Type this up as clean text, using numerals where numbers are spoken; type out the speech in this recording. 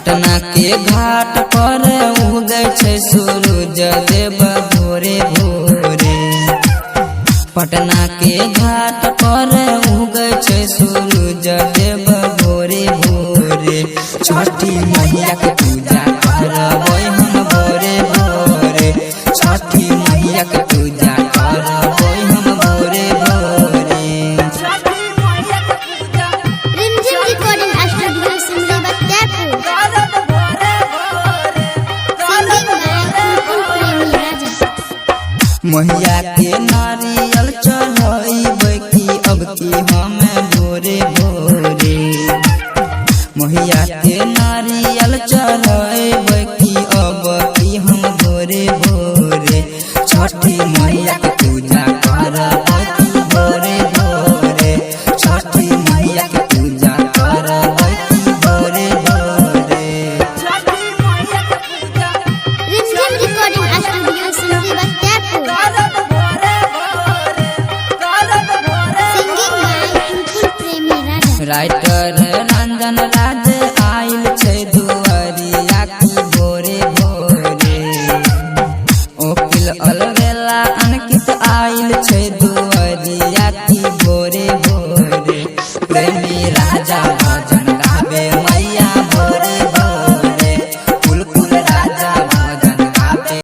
पटना के घाट पर उगै छै सूरज देव भोरे भोरे। पटना के घाट पर उगै छै सूरज देव भोरे भोरे। छठी मैया के पूजा करबै हम भोरे भोरे। छठी मैया के पूजा करबै हम भोरे भोरे। Rimjhim recording studio Simri Bakhtiyarpur. मैया के नारियल चढ़ाइबै की अब की हम भोरे भोरे। मैया के नारियल चढ़ाइबै की अब की हम भोरे भोरे। छठी मैया के पूजा करबै की भोरे भोरे। छठी मैया के पूजा करबै की भोरे भोरे। Rimjhim recording studio Simri Bakhtiyarpur. Singing by Fulful Premi Raja. Writer Ranjan